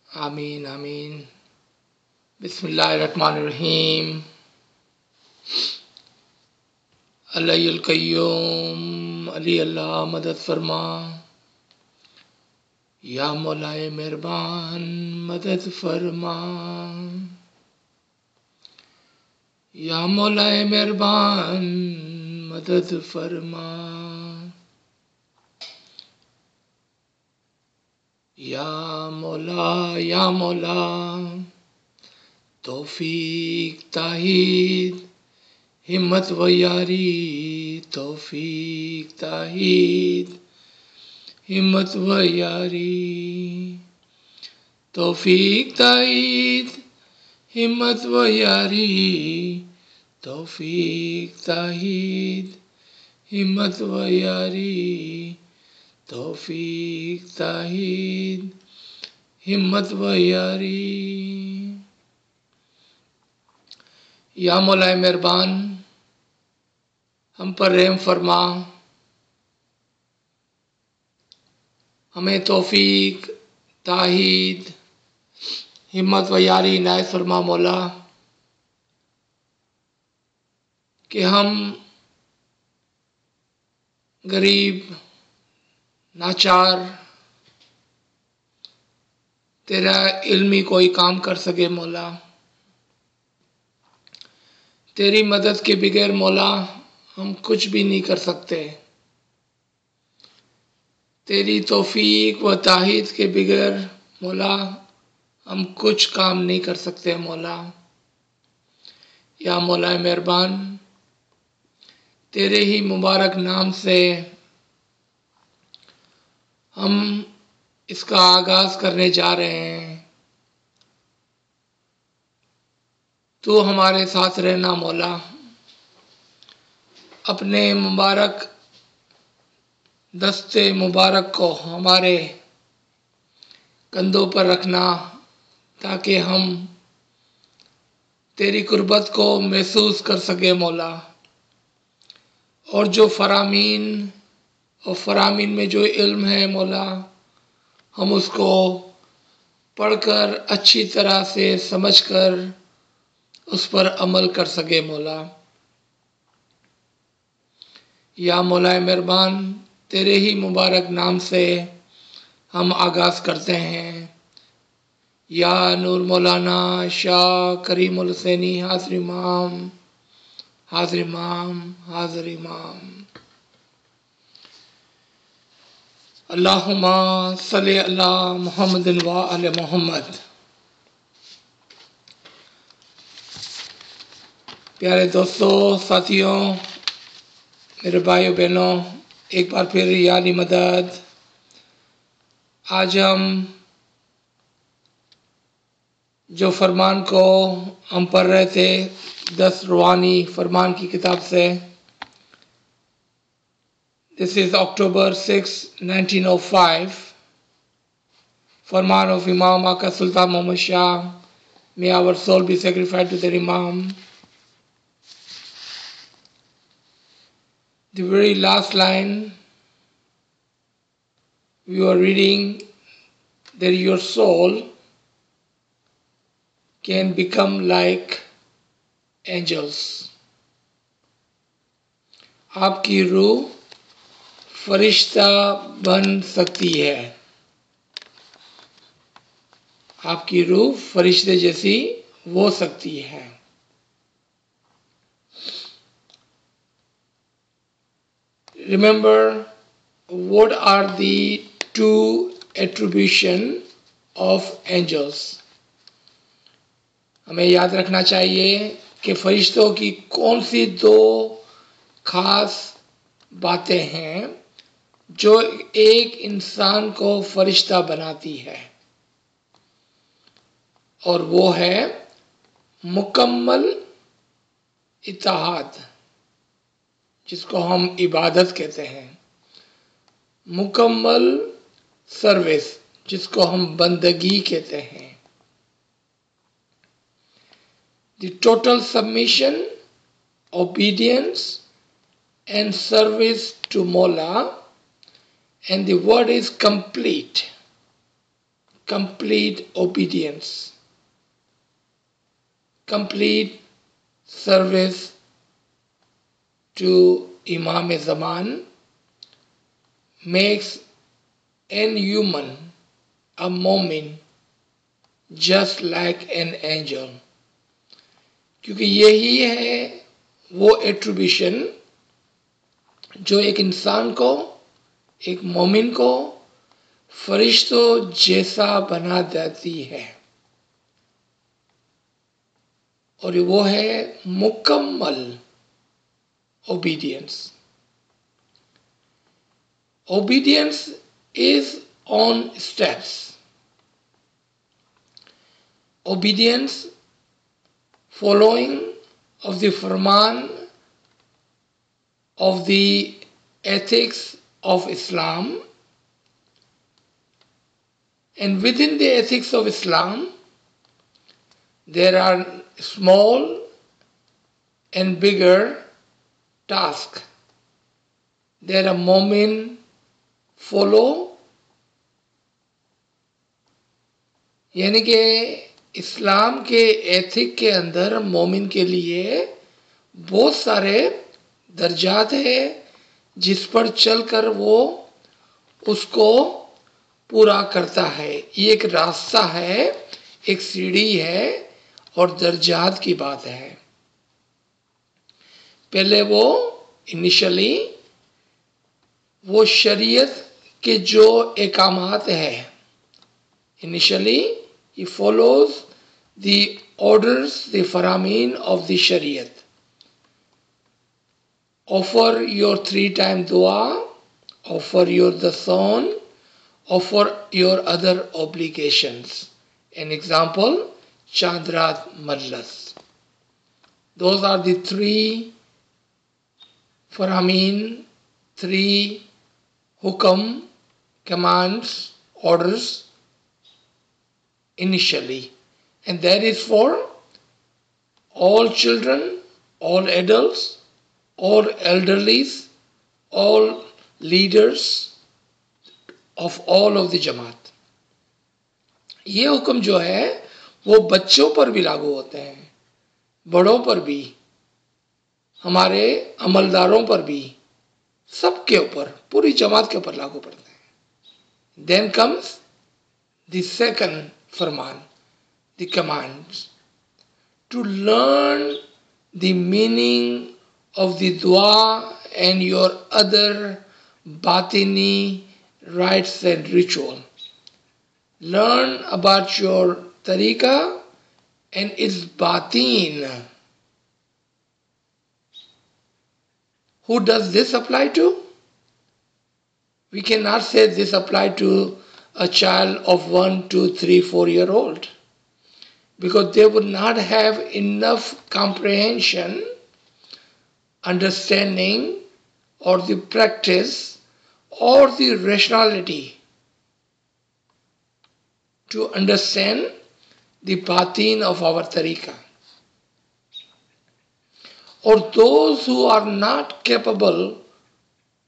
आमीन आमीन। बिस्मिल्लाहिर्रहमानिर्रहीम। अल्लाहुल कय्यूम अली अल्लाह मदद फरमा। या मौलाए मेहरबान मदद फरमा। या मौलाए मेहरबान मदद फरमा। या मौला तौफीक ताहीद हिम्मत व यारी। तौफीक ताहीद हिम्मत व यारी। तौफीक ताहीद हिम्मत व यारी। तौफीक ताहीद हिम्मत व यारी। तौफीक ताहीद हिम्मत व यारी। या मौलाए मेहरबान हम पर रहम फरमा। हमें तौफीक ताहीद हिम्मत व यारी इनायत फरमा मौला, कि हम गरीब नाचार तेरा इल्मी कोई काम कर सके मौला। तेरी मदद के बगैर मौला हम कुछ भी नहीं कर सकते। तेरी तौफीक व ताहीद के बगैर मौला हम कुछ काम नहीं कर सकते मौला। या मौला मेहरबान तेरे ही मुबारक नाम से हम इसका आगाज करने जा रहे हैं। तू हमारे साथ रहना मौला। अपने मुबारक दस्ते मुबारक को हमारे कंधों पर रखना, ताकि हम तेरी कुर्बत को महसूस कर सके मौला। और जो फरामीन और फरामीन में जो इल्म है मौला, हम उसको पढ़कर अच्छी तरह से समझकर उस पर अमल कर सके मौला। या मौलाए मेहरबान तेरे ही मुबारक नाम से हम आगाज़ करते हैं। या नूर मौलाना शाह करीमुल हुसैनी हाज़िर इमाम हाज़िर इमाम हाज़िर इमाम। अल्लाहुम्मा सल्लि अला मुहम्मदिन व आले मोहम्मद। प्यारे दोस्तों, साथियों, मेरे भाइयों बहनों, एक बार फिर यानी मदद। आज हम जो फरमान को हम पढ़ रहे थे 10 रूहानी फरमान की किताब से, this is October 6, 1905, farman of Imam Aga Sultan Mohammed Shah, may our soul be sacrificed to their imam. The very last line we were reading, that your soul can become like angels. आपकी रूह फरिश्ता बन सकती है। आपकी रूह फरिश्ते जैसी हो सकती है। Remember, what are the two attribution of angels? हमें याद रखना चाहिए कि फरिश्तों की कौन सी दो खास बातें हैं जो एक इंसान को फरिश्ता बनाती है, और वो है मुकम्मल इत्तेहाद, जिसको हम इबादत कहते हैं, मुकम्मल सर्विस, जिसको हम बंदगी कहते हैं, the total submission, obedience and service to Mola, and the word is complete. complete obedience, complete service to Imam Zaman makes any human a मोमिन just like an angel. क्योंकि यही है वो एट्रीब्यूशन जो एक इंसान को, एक मोमिन को फरिश्तों जैसा बना देती है, और वो है मुकम्मल obedience. Obedience is on steps. Obedience following of the Farman of the ethics of Islam, and within the ethics of Islam there are small and bigger tasks that a momin follow. यानी कि इस्लाम के ethic के अंदर मोमिन के लिए बहुत सारे दर्जात है जिस पर चलकर वो उसको पूरा करता है. ये एक रास्ता है, एक सीढ़ी है और दर्जात की बात है. पहले वो इनिशियली वो शरीयत के जो एकामात है, initially he follows the orders, the faramin of the shariat. Offer your 3-time dua, offer your dasan, offer your other obligations. An example, Chandrat Majlas. Those are the 3 faramin, 3 hukam, commands, orders initially, and that is for all children, all adults, all elderlies, all leaders of all of the Jamaat. ये हुक्म जो है वो बच्चों पर भी लागू होते हैं, बड़ों पर भी, हमारे अमलदारों पर भी, सबके ऊपर, पूरी जमात के ऊपर लागू पड़ते हैं. Then comes the second Farman, the commands, to learn the meaning of the dua and your other batini rites and ritual. Learn about your tariqa and its batin. Who does this apply to? We cannot say this apply to a child of 1, 2, 3, 4 year old, because they would not have enough comprehension, understanding, or the practice, or the rationality to understand the batin of our tariqa. Or those who are not capable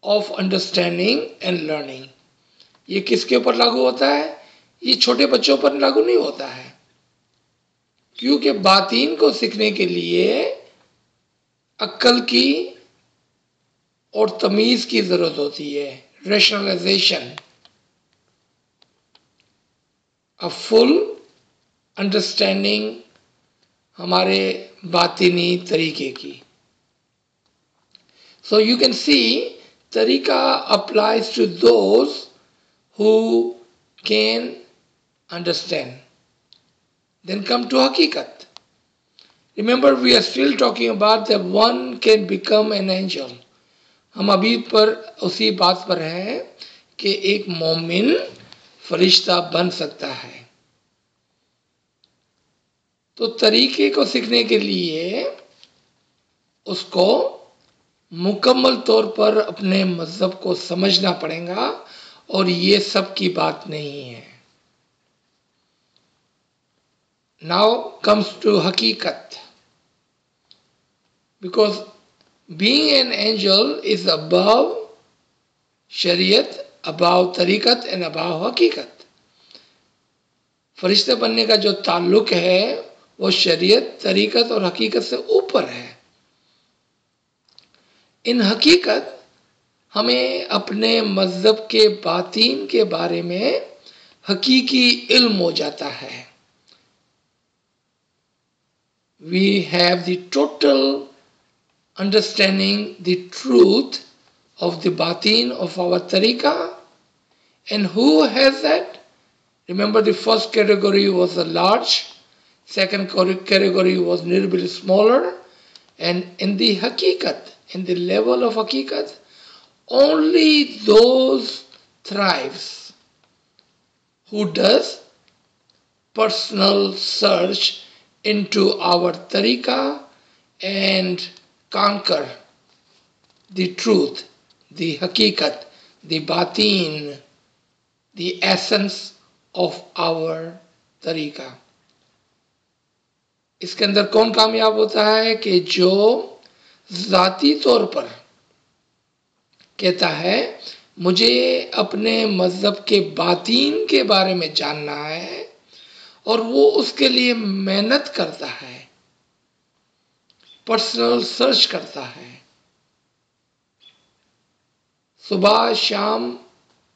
of understanding and learning. ये किसके ऊपर लागू होता है? ये छोटे बच्चों पर लागू नहीं होता है, क्योंकि बातीन को सीखने के लिए अक्ल की और तमीज की जरूरत होती है, रैशनलाइजेशन, अ फुल अंडरस्टैंडिंग हमारे बातिनी तरीके की. So you can see tariqa applies to those who can understand. Then come to hakikat. Remember, we are still talking about that one can become an angel. हम अभी पर उसी बात पर हैं कि एक मोमिन फरिश्ता बन सकता है. तो तरीके को सीखने के लिए उसको मुकम्मल तौर पर अपने मजहब को समझना पड़ेगा, और ये सब की बात नहीं है. Now comes to hakikat, because being an angel is above shariat, above tariqat, and above hakikat. फरिश्ते बनने का जो ताल्लुक है वो शरीयत, तरीकत और हकीकत से ऊपर है। इन हकीकत हमें अपने मज़हब के बातीन के बारे में हकीकी इल्म हो जाता है। We have the total understanding the truth of the batin of our tariqah. And who has that? Remember, the first category was the large, second category was a little bit smaller, and in the hakikat, in the level of hakikat, only those thrives who does personal search into our tariqah and conquer the truth, the hakikat, the batin, the essence of our tariqah. इसके अंदर कौन कामयाब होता है कि जो ज़ाती तौर पर कहता है मुझे अपने मज़हब के बातीन के बारे में जानना है और वो उसके लिए मेहनत करता है, पर्सनल सर्च करता है, सुबह शाम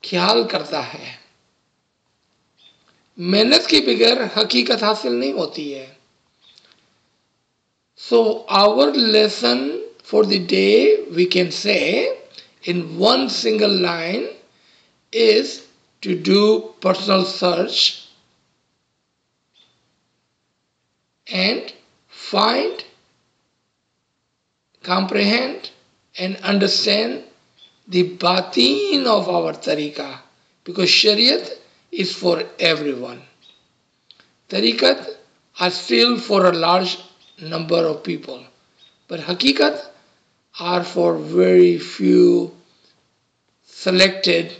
ख्याल करता है। मेहनत के बगैर हकीकत हासिल नहीं होती है। So our lesson for the day, we can say in one single line, is to do personal search and find, comprehend and understand the batin of our tariqah, because Shariat is for everyone. Tariqat are still for a large number of people, but Hakikat are for very few selected,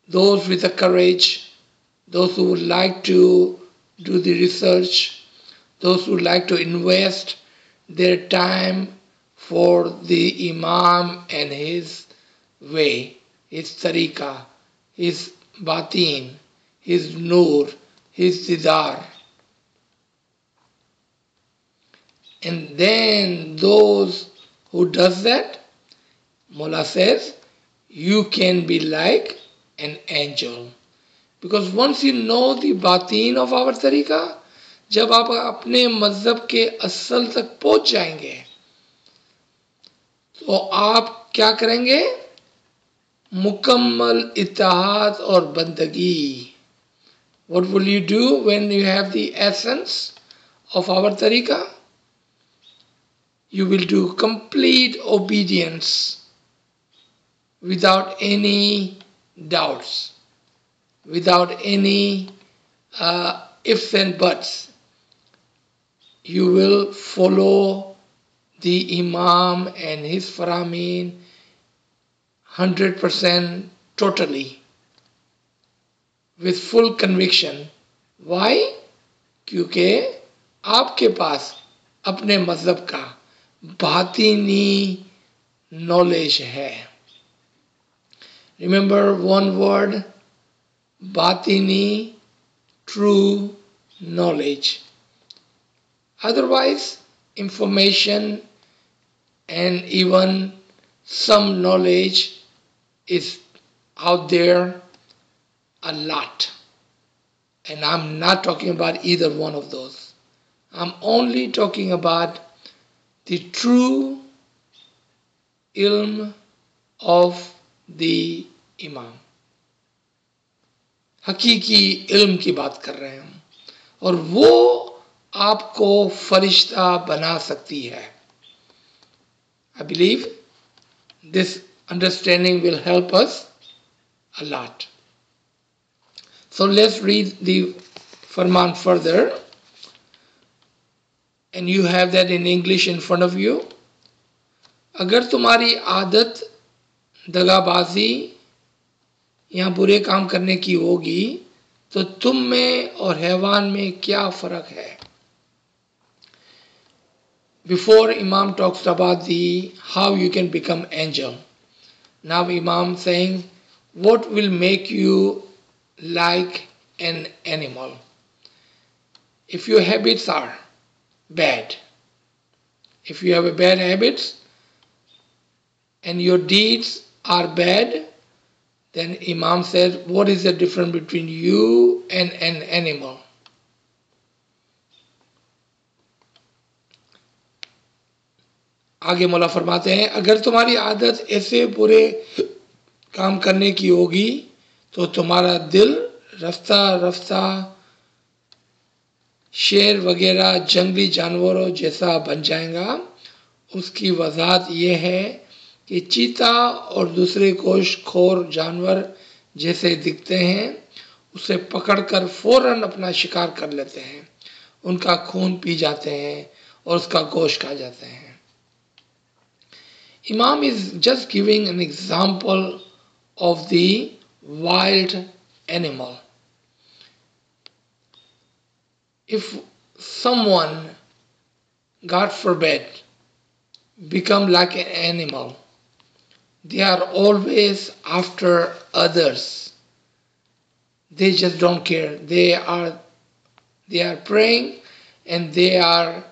those with the courage, those who would like to do the research, those who would like to invest their time for the Imam and his way, his tariqah, his batin, his nur, his didar. And then those who does that, Mullah says, you can be like an angel. Because once you know the batin of our tariqah, जब आप अपने मज़हब के असल तक पहुंच जाएंगे तो आप क्या करेंगे? मुकम्मल इत्तेहाद और बंदगी. What will you do when you have the essence of our tariqah? You will do complete obedience without any doubts, without any ifs and buts. You will follow the Imam and his Farman 100% totally, with full conviction. Why? क्योंकि आपके पास अपने मज़हब का बातिनी knowledge है. Remember one word, batini, true knowledge. Otherwise, information and even some knowledge is out there a lot. And I'm not talking about either one of those. I'm only talking about the true ilm of the Imam. हकीकी इल्म की बात कर रहे हैं हम, और वो आपको फरिश्ता बना सकती है. I believe this understanding will help us a lot. So let's read the Farman further, and you have that in English in front of you. अगर तुम्हारी आदत दगाबाजी या बुरे काम करने की होगी तो तुम में और हैवान में क्या फर्क है? Before Imam talks about the how you can become angel, now Imam saying what will make you like an animal. If your habits are bad, if you have a bad habits and your deeds are bad, then Imam said, what is the difference between you and an animal? आगे मौला फरमाते हैं, अगर तुम्हारी आदत ऐसे बुरे काम करने की होगी तो तुम्हारा दिल रफ्ता रफ्ता शेर वगैरह जंगली जानवरों जैसा बन जाएगा। उसकी वजह यह है कि चीता और दूसरे गोश्तखोर जानवर जैसे दिखते हैं, उसे पकड़कर फौरन अपना शिकार कर लेते हैं, उनका खून पी जाते हैं और उसका गोश्त खा जाते हैं। Imam is just giving an example of the wild animal. If someone, God forbid, become like an animal, they are always after others. They just don't care. They are praying and they are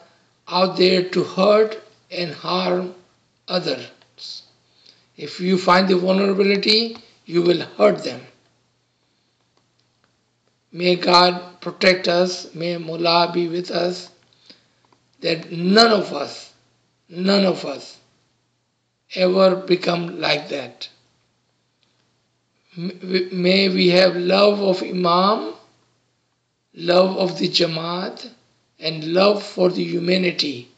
out there to hurt and harm others. If you find the vulnerability, you will hurt them. May God protect us, may Mullah be with us, that none of us ever become like that. May we have love of Imam, love of the Jamaat, and love for the humanity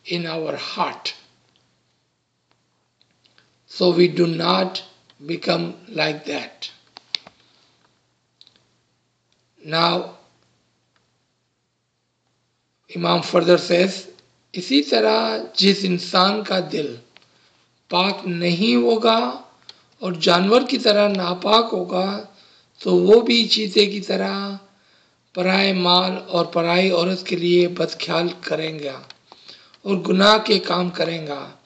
in our heart, so we do not become like that. Now, Imam further says, इसी तरह जिस इंसान का दिल पाक नहीं होगा और जानवर की तरह नापाक होगा, तो वो भी चीते की तरह पराए माल और पराई औरत के लिए बदख्याल करेगा और गुनाह के काम करेगा।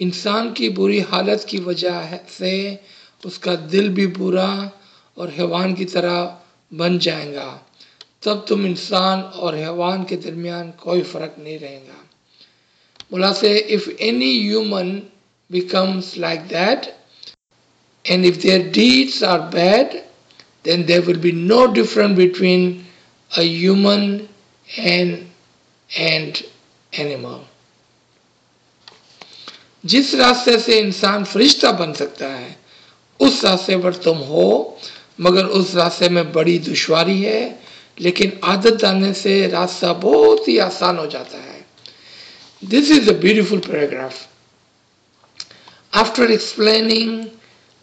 इंसान की बुरी हालत की वजह से उसका दिल भी बुरा और हैवान की तरह बन जाएगा, तब तुम इंसान और हैवान के दरमियान कोई फर्क नहीं रहेगा। Mullah say, if any human becomes like that, and if their deeds are bad, then there will be no difference between a human and animal. जिस रास्ते से इंसान फरिश्ता बन सकता है, उस रास्ते पर तुम हो, मगर उस रास्ते में बड़ी दुश्वारी है, लेकिन आदत डालने से रास्ता बहुत ही आसान हो जाता है। This is a beautiful paragraph. After explaining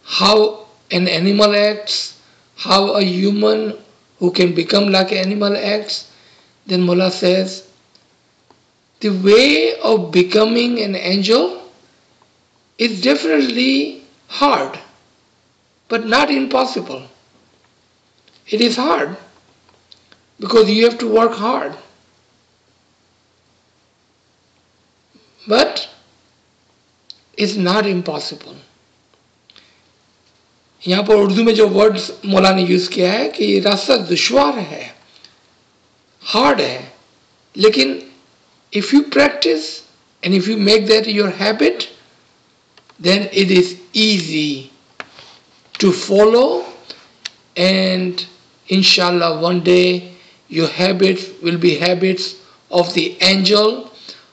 how an animal acts, how a human who can become like an animal acts, then Mullah says, the way of becoming an angel is definitely hard, but not impossible. It is hard because you have to work hard. But it's not impossible. यहाँ पर उर्दू में जो words मौला ने use किया है कि रास्ता दुश्वार है, हार्ड है, लेकिन if you practice and if you make that your habit, then it is easy to follow, and inshallah one day your habits will be habits of the angel,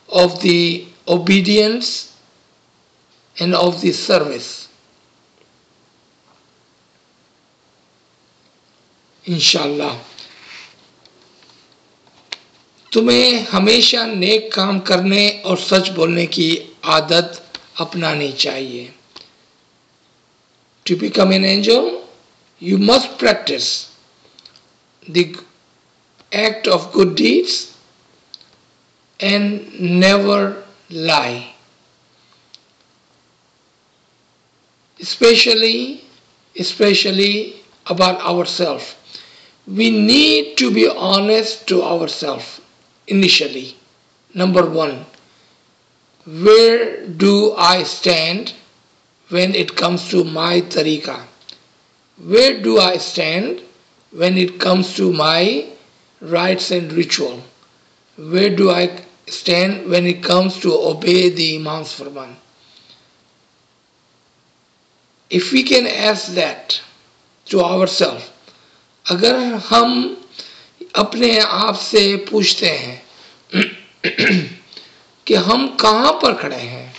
of the obedience, and of the service. इंशाल्लाह तुम्हें हमेशा नेक काम करने और सच बोलने की आदत अपनानी चाहिए. To become an angel, you must practice the act of good deeds and never lie. Especially about ourselves. We need to be honest to ourselves initially. Number one, where do I stand when it comes to my tariqah? Where do I stand when it comes to my rites and ritual? Where do I stand when it comes to obey the Imam's Farman? If we can ask that to ourselves, अगर हम अपने आप से पूछते हैं कि हम कहाँ पर खड़े हैं,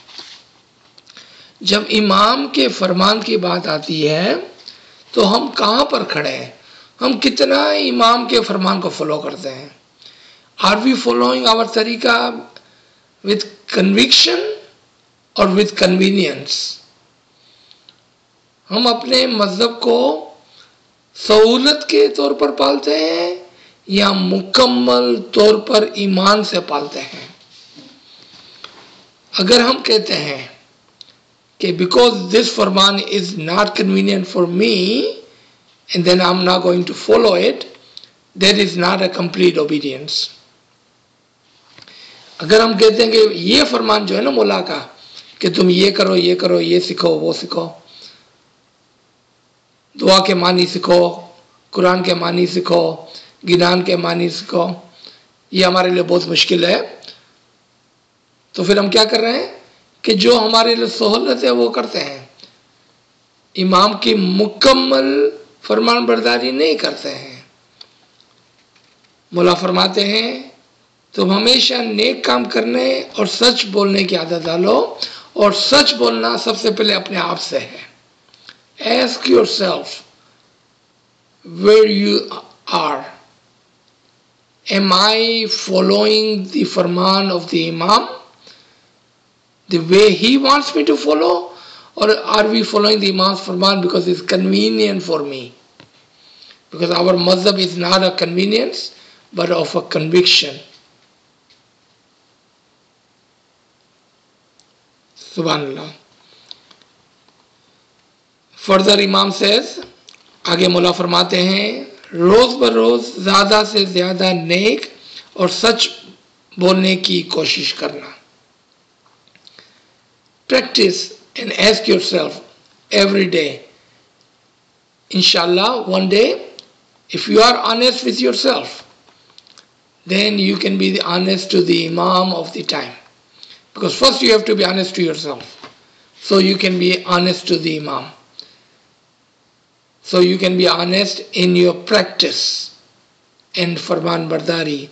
जब इमाम के फरमान की बात आती है तो हम कहाँ पर खड़े हैं, हम कितना इमाम के फरमान को फॉलो करते हैं? Are we following our तरीका with conviction or with convenience? हम अपने मज़हब को सहूलत के तौर पर पालते हैं या मुकम्मल तौर पर ईमान से पालते हैं? अगर हम कहते हैं कि because this Farman is not convenient for me and then I'm not going to follow it, that is not a complete obedience. अगर हम कहते हैं कि ये फरमान जो है ना मौला का कि तुम ये करो, ये सीखो, वो सीखो, दुआ के मानी सीखो, कुरान के मानी सीखो, गिनान के मानी सीखो, ये हमारे लिए बहुत मुश्किल है, तो फिर हम क्या कर रहे हैं कि जो हमारे लिए सहूलत है वो करते हैं, इमाम की मुकम्मल फरमान बरदारी नहीं करते हैं। मौला फरमाते हैं तुम हमेशा नेक काम करने और सच बोलने की आदत डालो, और सच बोलना सबसे पहले अपने आप से है। Ask yourself where you are. Am I following the farman of the Imam the way he wants me to follow, or are we following the Imam's farman because it's convenient for me? Because our mazhab is not a convenience but of a conviction. Subhanallah. Further Imam says, आगे मौला फरमाते हैं रोज बरोज ज़्यादा से ज़्यादा नेक और सच बोलने की कोशिश करना. Practice and ask yourself every day. Inshallah, one day, if you are honest with yourself, then you can be honest to the Imam of the time. Because first you have to be honest to yourself, so you can be honest to the Imam. So you can be honest in your practice and Farman Bardari.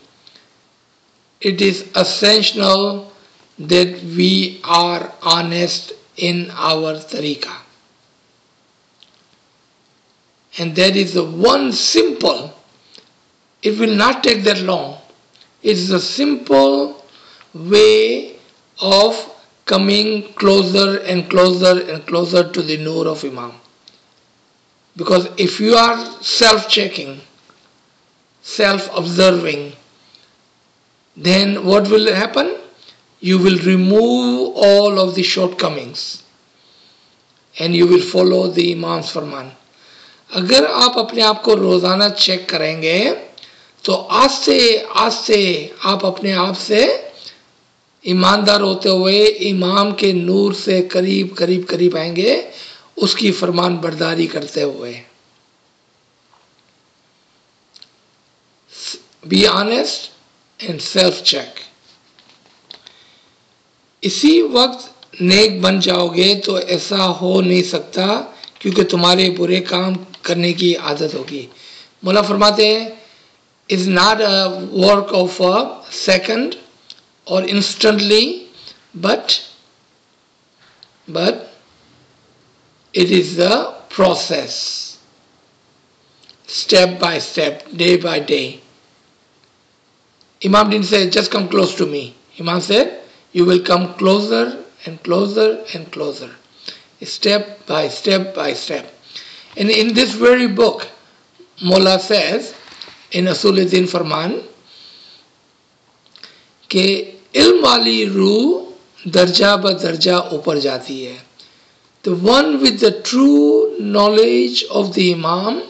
It is essential that we are honest in our tariqah. And that is the one simple, it will not take that long. It is a simple way of coming closer and closer and closer to the Noor of Imam. Because if you are self-checking, self-observing, then what will happen? You will remove all of the shortcomings and you will follow the Imam's Farman. अगर आप अपने आप को रोज़ाना check करेंगे तो आस्ते आस्ते आप अपने आप से ईमानदार होते हुए इमाम के नूर से करीब करीब करीब आएंगे, उसकी फरमान बरदारी करते हुए. Be honest and self check. इसी वक्त नेक बन जाओगे तो ऐसा हो नहीं सकता क्योंकि तुम्हारे बुरे काम करने की आदत होगी. मौला फरमाते हैं is not a work of a second or instantly, but it is a process, step by step, day by day. Imam didn't say just come close to me. Imam said you will come closer and closer and closer, step by step by step. And in this very book, Mola says in Asuluddin Farman कि इल्म वाली रूह दर्जा ब दर्जा ऊपर जाती है. The one with the true knowledge of the Imam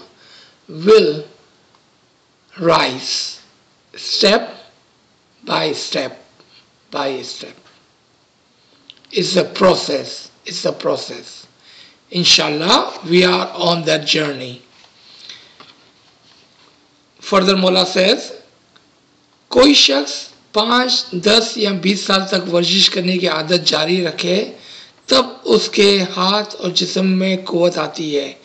will rise step by step by step. It's a process. It's a process. Inshallah, we are on that journey. Further मौला सेज, कोई शख्स 5, 10 या 20 साल तक वर्जिश करने की आदत जारी रखे तब उसके हाथ और जिस्म में कुव्वत आती है।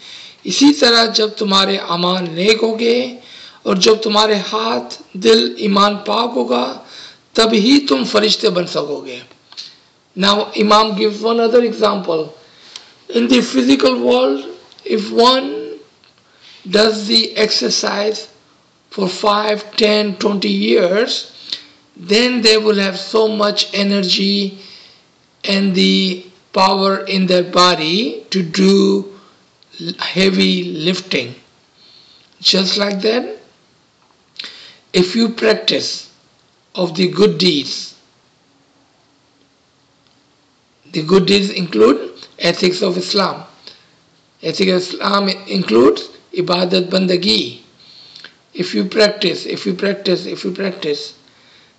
इसी तरह जब तुम्हारे अमाल नेक होंगे और जब तुम्हारे हाथ दिल ईमान पाक होगा तब ही तुम फरिश्ते बन सकोगे। Now Imam gives one other example. In the physical world, if one does the exercise for 5, 10, 20 years, then they will have so much energy and the power in their body to do heavy lifting. Just like that, if you practice of the good deeds include ethics of Islam. Ethics of Islam includes ibadat bandagi. If you practice,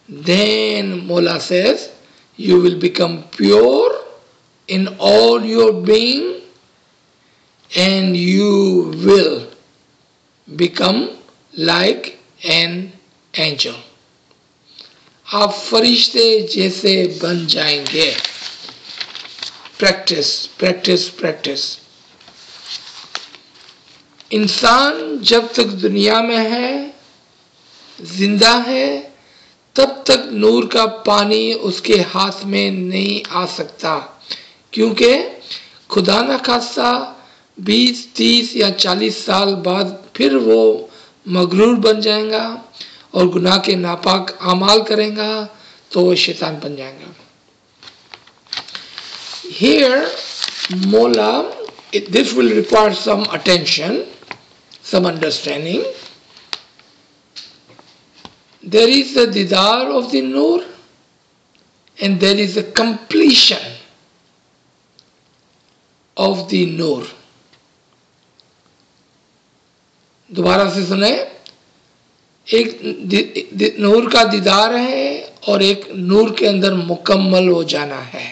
then Mola says you will become pure in all your being and you will become like an angel. आप फरिश्ते जैसे बन जाएंगे। Practice. इंसान जब तक दुनिया में है, जिंदा है, तब तक नूर का पानी उसके हाथ में नहीं आ सकता, क्योंकि खुदा न खास्ता 20, 30 या 40 साल बाद फिर वो मगरूर बन जाएगा और गुनाह के नापाक अमाल करेगा तो वो शैतान बन जाएगा। Here, Mola, this will require some attention, some understanding. There is the didar of the Noor and there is a completion of the Noor. दोबारा से सुने, एक नूर का दीदार है और एक नूर के अंदर मुकम्मल हो जाना है।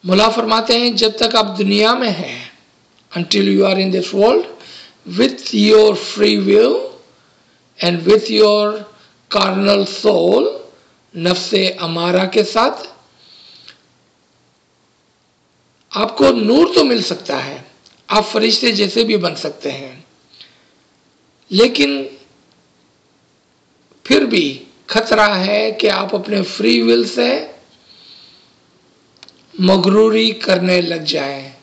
मुला फरमाते हैं जब तक आप दुनिया में हैं, until you are in this world, with your free will and with your carnal soul, नफ्से अमारा के साथ, आपको नूर तो मिल सकता है, आप फरिश्ते जैसे भी बन सकते हैं, लेकिन फिर भी खतरा है कि आप अपने फ्री विल से मगरूरी करने लग जाएं,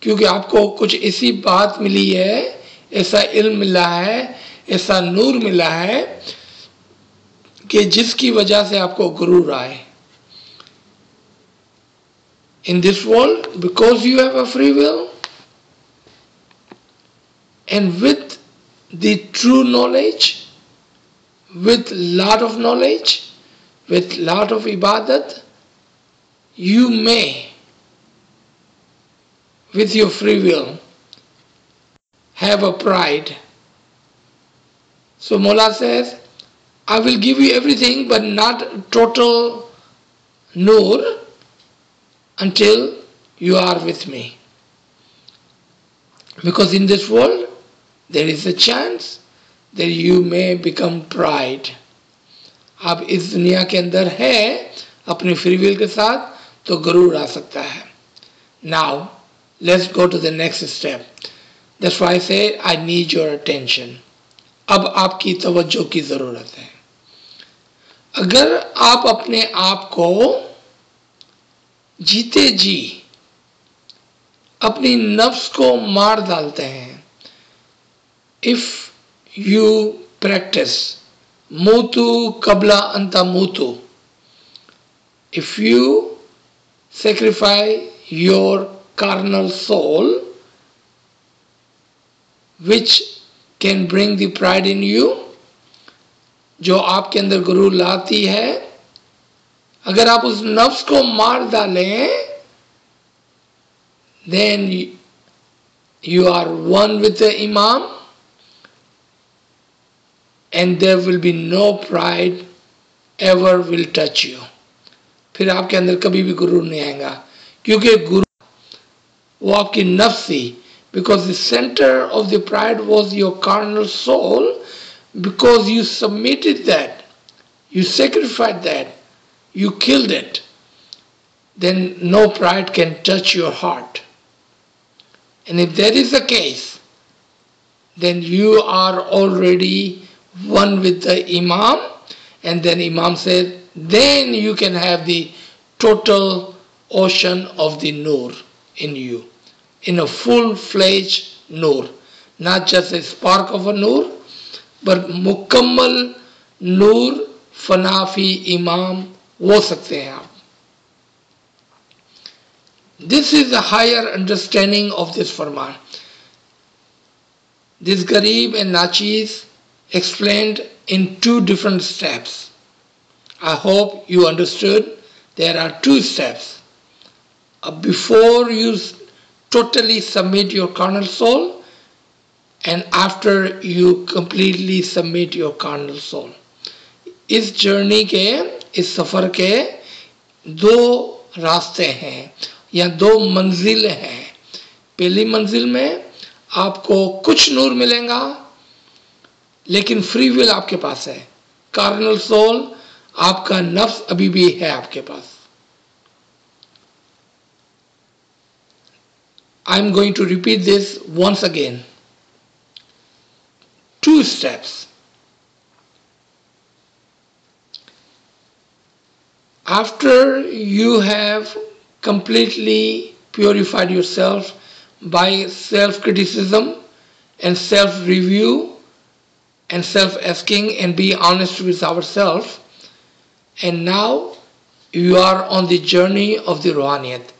क्योंकि आपको कुछ ऐसी बात मिली है, ऐसा इल्म मिला है, ऐसा नूर मिला है कि जिसकी वजह से आपको गुरूर आए। In this world, because you have a free will and with the true knowledge, with lot of knowledge, with lot of ibadat, you may, with your free will, have a pride. So Mola says, I will give you everything but not total nur until you are with me. Because in this world, there is a chance that you may become pride. आप इस दुनिया के अंदर है अपनी free will के साथ तो गरूर आ सकता है। Now, let's go to the next step. That's why I say I need your attention. अब आपकी तवज्जो की जरूरत है। अगर आप अपने आप को जीते जी अपनी नफ्स को मार डालते हैं, if you practice mutu qabla anta mutu, if you sacrifice your carnal soul which can bring the pride in you, जो आपके अंदर गुरूर लाती है, अगर आप उस नफ्स को मार डालें, then you are one with the Imam and there will be no pride ever will touch you. फिर आपके अंदर कभी भी गुरूर नहीं आएगा, क्योंकि गुरूर वो आपकी नफ्स ही because the center of the pride was your carnal soul, because you submitted that, you sacrificed that, you killed it, then no pride can touch your heart. And if that is the case, then you are already one with the Imam, and then Imam said, then you can have the total ocean of the Nur in you, in a full-fledged Nur, not just a spark of a Nur, but मुकम्मल नूर फनाफी इमाम हो सकते हैं आप. This is a higher understanding of this Farman. This Garib and Nachiz explained in two different steps. I hope you understood. There are two steps. Before you totally submit your carnal soul, and after you completely submit your carnal soul. इस journey के, इस सफ़र के दो रास्ते हैं या दो मंजिल हैं. पहली मंजिल में आपको कुछ नूर मिलेगा, लेकिन फ्री विल आपके पास है. कार्नल सोल, आपका नफ्स अभी भी है आपके पास. I am going to repeat this once again. Two steps. After you have completely purified yourself by self-criticism and self-review and self-asking and be honest with ourselves, and now you are on the journey of the Ruhaniyat.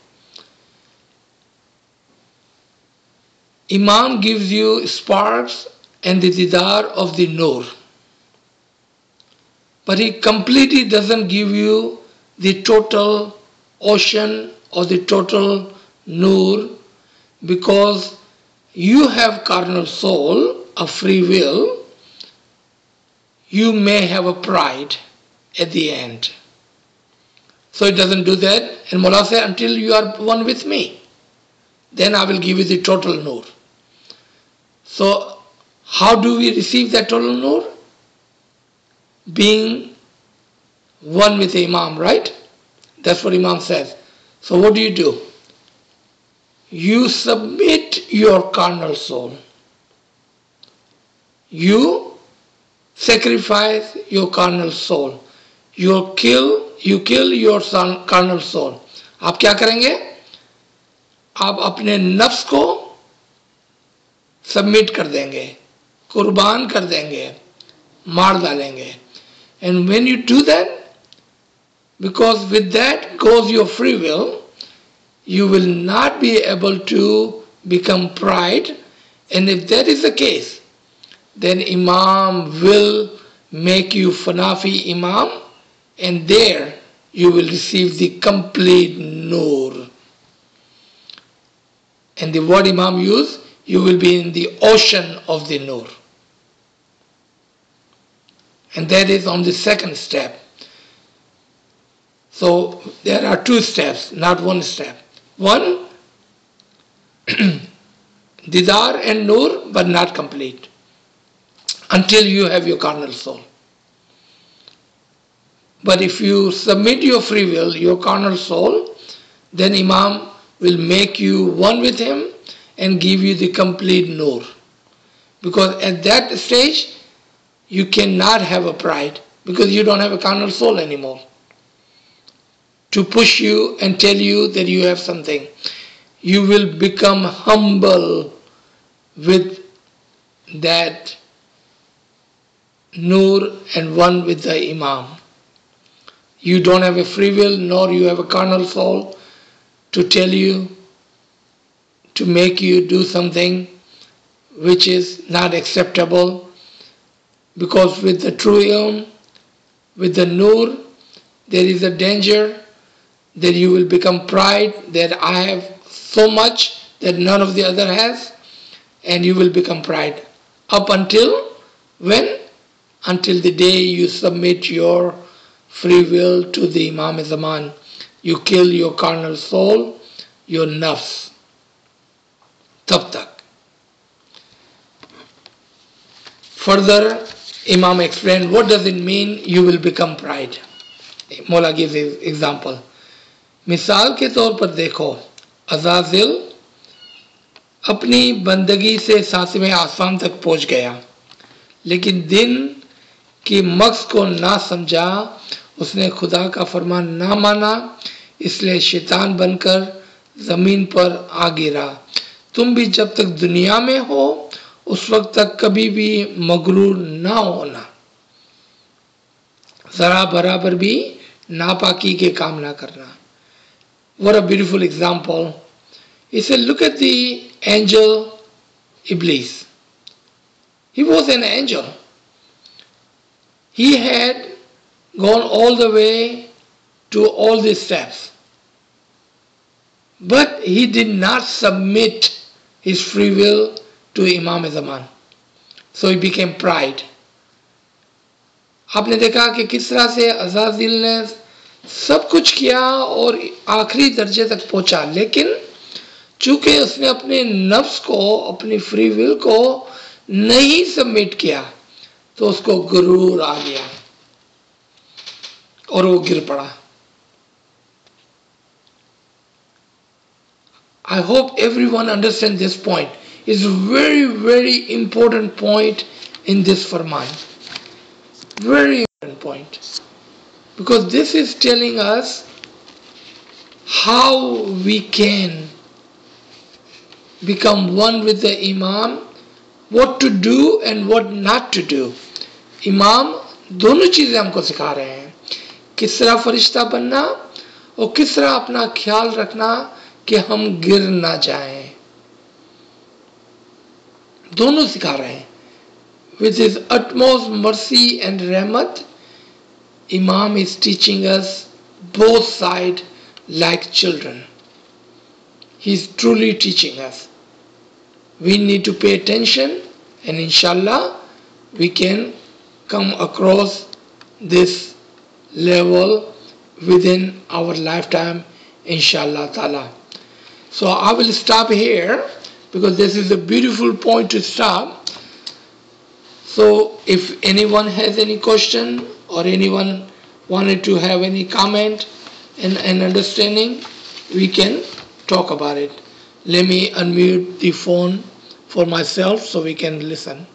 Imam gives you sparks and the didar of the Nur, but he completely doesn't give you the total ocean or the total Nur, because you have carnal soul, a free will. You may have a pride at the end, so it doesn't do that. And Mullah said, until you are one with me, then I will give you the total Nur. So how do we receive that total Nur? Being one with the Imam, right? That's what Imam says. So what do? You submit your carnal soul. You sacrifice your carnal soul. You kill your carnal soul. आप क्या करेंगे? आप अपने नफ्स को submit कर देंगे, कुर्बान कर देंगे, मार डालेंगे. And when you do that, because with that goes your free will, you will not be able to become pride. And if that is the case, then Imam will make you Fanafi Imam, and there you will receive the complete Nur. And the word Imam used, you will be in the ocean of the Nur. And that is on the second step. So there are two steps, not one step. One, Didar and Nur, but not complete, until you have your carnal soul. But if you submit your free will, your carnal soul, then Imam will make you one with him and give you the complete Nur. Because at that stage, you cannot have a pride, because you don't have a carnal soul anymore to push you and tell you that you have something. You will become humble with that Nur and one with the Imam. You don't have a free will, nor you have a carnal soul to tell you, to make you do something which is not acceptable. Because with the true ilm, with the Nur, there is a danger that you will become pride, that I have so much that none of the other has, and you will become pride. Up until when? Until the day you submit your free will to the Imam Zaman. You kill your carnal soul, your nafs. Tab tak. Further, Imam explained what does it mean you will become pride. Mola gives example. मिसाल के तौर पर देखो, अज़ाज़िल अपनी बंदगी से सातवें आसमान तक पहुंच गया, लेकिन दिन की मक्स को ना समझा, उसने खुदा का फरमान ना माना, इसलिए शैतान बनकर जमीन पर आ गिरा। तुम भी जब तक दुनिया में हो उस वक्त तक कभी भी मगरूर ना होना, जरा बराबर भी नापाकी के काम ना करना। What a beautiful example. He said, look at the angel Iblis. He was an angel. He had gone all the way to all these steps. But he did not submit his free will to Imam Zaman. So he became pride. आपने देखा कि किस तरह से अज़ाज़िल ने सब कुछ किया और आखिरी दर्जे तक पहुंचा, लेकिन चूंकि उसने अपने नफ्स को, अपनी फ्री विल को नहीं सबमिट किया, तो उसको गुरूर आ गया और वो गिर पड़ा। I hope everyone understands this point. It's a very, very important point in this Farman. Very important point. Because this is telling us how we can become one with the Imam, what to do and what not to do. Imam दोनों चीजें हमको सिखा रहे हैं, किस तरह फरिश्ता बनना और किस तरह अपना ख्याल रखना कि हम गिर ना जाएं, दोनों सिखा रहे हैं। With his utmost mercy and rahmat, Imam is teaching us both sides like children. He is truly teaching us. We need to pay attention, and inshallah we can come across this level within our lifetime, inshallah ta'ala. So I will stop here because this is a beautiful point to stop. So if anyone has any question or anyone wanted to have any comment and understanding, we can talk about it. Let me unmute the phone for myself so we can listen.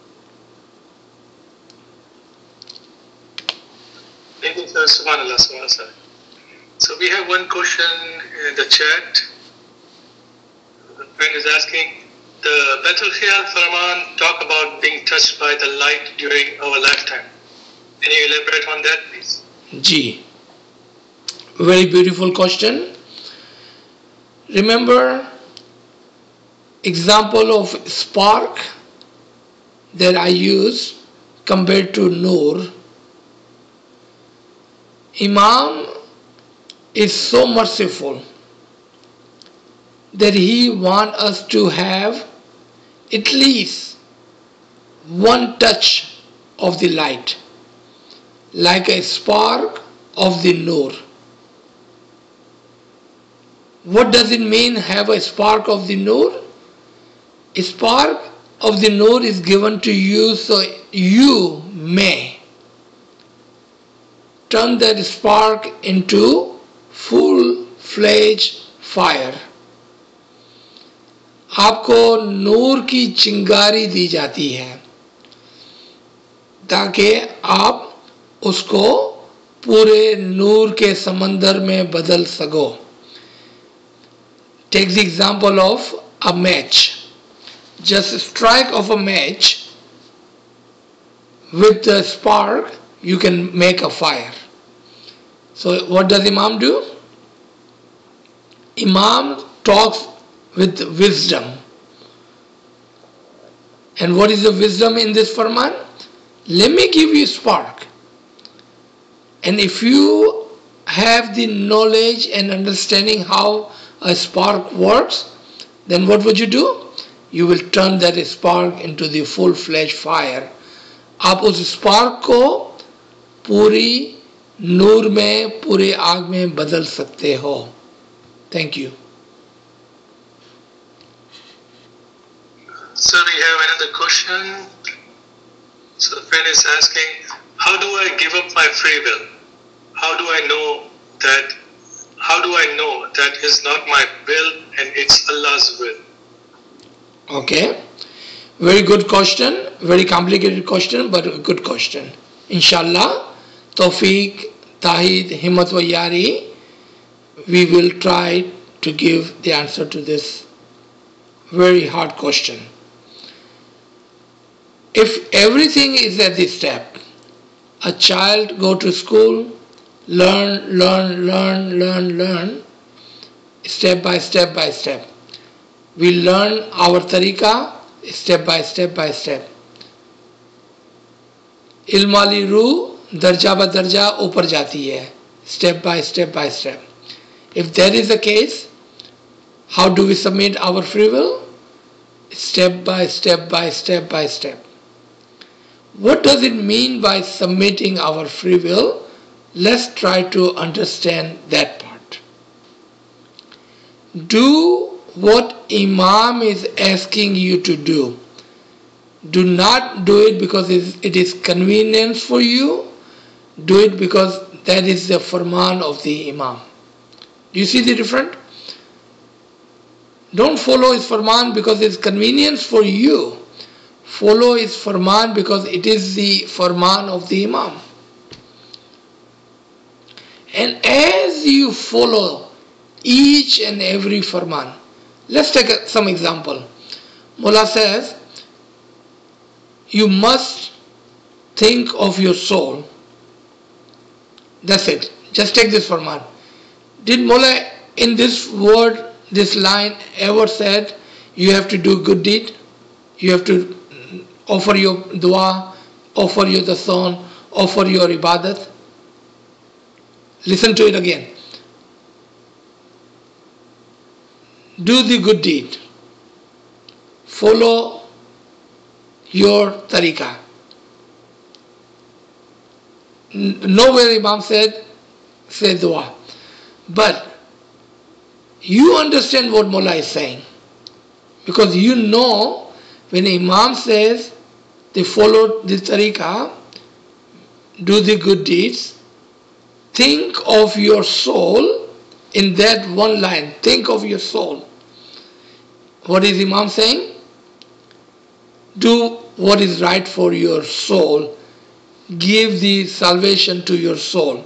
Thank you, sir. Subhanallah, subhanallah. So we have one question in the chat. The friend is asking, the Betul Khiyal Farman talk about being touched by the light during our lifetime. Can you elaborate on that, please? Ji, very beautiful question. Remember example of spark that I use compared to Noor. Imam is so merciful that he wants us to have at least one touch of the light, like a spark of the Noor. What does it mean, have a spark of the Noor? A spark of the Noor is given to you so you may turn that spark into full-fledged fire. आपको नूर की चिंगारी दी जाती है ताकि आप उसको पूरे नूर के समंदर में बदल सको. Take the example of a match. Just strike of a match with the spark, you can make a fire. So what does Imam do? Imam talks with wisdom. And what is the wisdom in this Farman? Let me give you spark. And if you have the knowledge and understanding how a spark works, then what would you do? You will turn that spark into the full-fledged fire. आप उस spark को पूरी नूर में, पूरे आग में बदल सकते हो. Thank you. So we have another question. So the friend is asking, how do I give up my free will? How do I know that? How do I know that is not my will and it's Allah's will? Okay, very good question, very complicated question, but a good question. Inshallah, Tawfiq, Tahid, Himmat wa Yari, we will try to give the answer to this very hard question. If everything is at this step, a child go to school, learn, step by step by step. We learn our tariqa step by step by step. इल्म वाली रूह दर्जा ब दर्जा ऊपर जाती है, step by step by step. If that is the case, how do we submit our free will? Step by step by step by step. What does it mean by submitting our free will? Let's try to understand that part. Do what Imam is asking you to do. Do not do it because it is convenience for you. Do it because that is the Farman of the Imam. Do you see the difference? Don't follow his Farman because it's convenience for you. Follow his Farman because it is the Farman of the Imam. And as you follow each and every Farman, let's take some example. Mullah says, you must think of your soul. That's it. Just take this Farman. Did Mullah in this word, this line ever said, you have to do good deed? You have to offer your dua, offer your dasan, offer your ibadat? Listen to it again. Do the good deed. Follow your tariqah. Nowhere Imam said, say dua. But you understand what Mullah is saying. Because you know when Imam says they follow the tariqah, do the good deeds, think of your soul in that one line. Think of your soul. What is Imam saying? Do what is right for your soul. Give the salvation to your soul.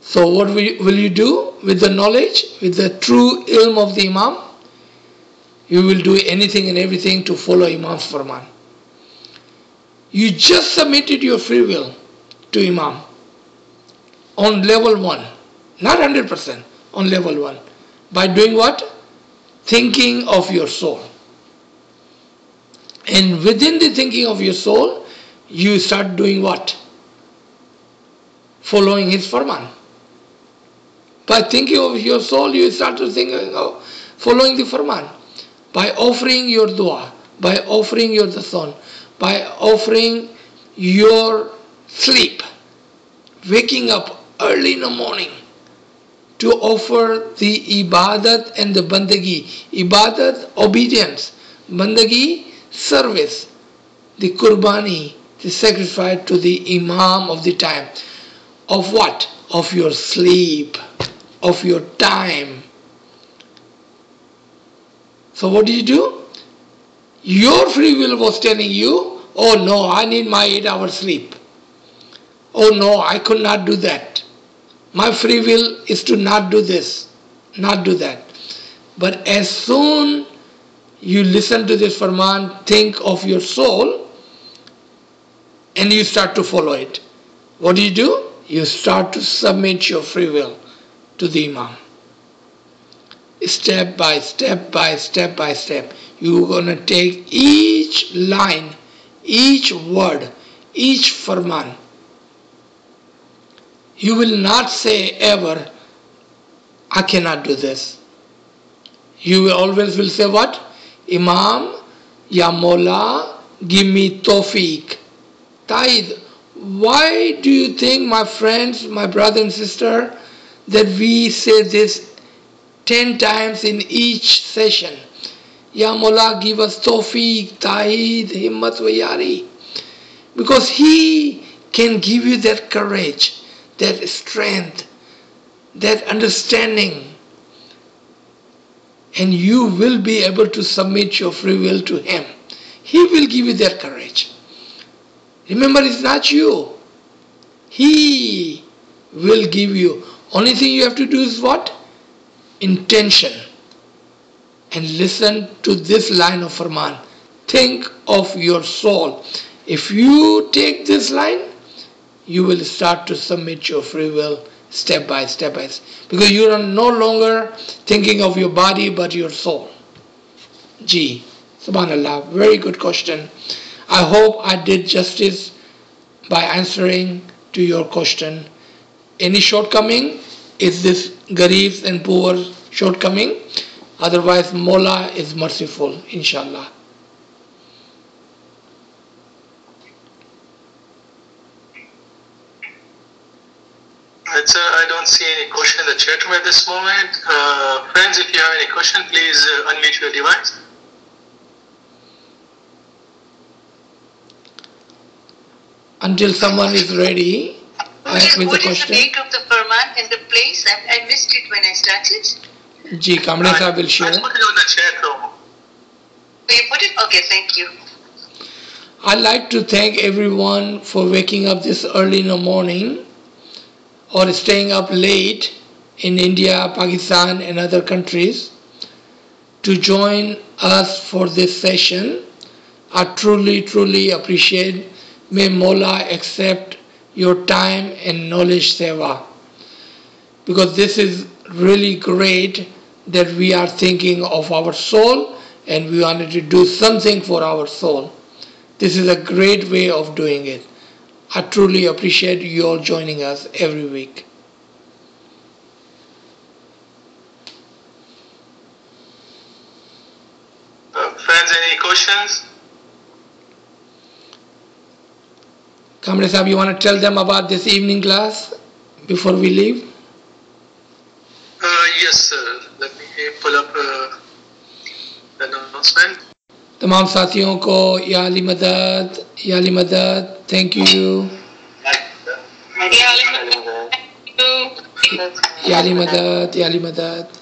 So what will you do with the knowledge, with the true ilm of the Imam? You will do anything and everything to follow Imam's Farman. You just submitted your free will to Imam on level 1, not 100%, on level 1. By doing what? Thinking of your soul. And within the thinking of your soul, you start doing what? Following his Farman. By thinking of your soul, you start to think of following the Farman. By offering your dua, by offering your dasan, by offering your sleep, waking up early in the morning to offer the ibadat and the bandagi. Ibadat, obedience. Bandagi, service. The qurbani, the sacrifice to the Imam of the time. Of what? Of your sleep, of your time. So what did you do? Your free will was telling you, oh no, I need my 8 hours sleep. Oh no, I could not do that. My free will is to not do this, not do that. But as soon you listen to this Farman, think of your soul, and you start to follow it. What do? You start to submit your free will to the Imam. Step by step by step by step. You're going to take each line, each word, each Farman. You will not say ever, I cannot do this. You will always will say what? Imam, Ya Mawla, give me tawfiq. Taid, why do you think, my friends, my brother and sister, that we say this 10 times in each session? Ya Mawla, give us tawfiq, taid, himmat wa yari. because He can give you that courage, that strength, that understanding, and you will be able to submit your free will to Him. He will give you that courage. Remember, it's not you. He will give you. Only thing you have to do is what? Intention. And listen to this line of Farman. Think of your soul. If you take this line, you will start to submit your free will step by step by step. Because you are no longer thinking of your body but your soul. Gee, subhanallah, very good question. I hope I did justice by answering to your question. Any shortcoming? Is this Gareebs and poor shortcoming? Otherwise, Mola is merciful, inshallah. Right, sir, I don't see any question in the chat room at this moment. Friends, if you have any question, please unmute your device. Until someone is ready with the question. What is the date of the Farman and the place? I missed it when I started. Ji, Kamle Sahib will share. I put it on the chat room. Oh, you put it? Okay, thank you. I'd like to thank everyone for waking up this early in the morning or staying up late in India, Pakistan and other countries to join us for this session. I truly appreciate. May Mola accept your time and knowledge seva. Because this is really great that we are thinking of our soul and we wanted to do something for our soul. This is a great way of doing it. I truly appreciate you all joining us every week. Friends, any questions? Kamle Sahib, you want to tell them about this evening class before we leave? Yes, sir. Let me pull up the announcement. तमाम साथियों को या अली मदद, thank you. या अली मदद.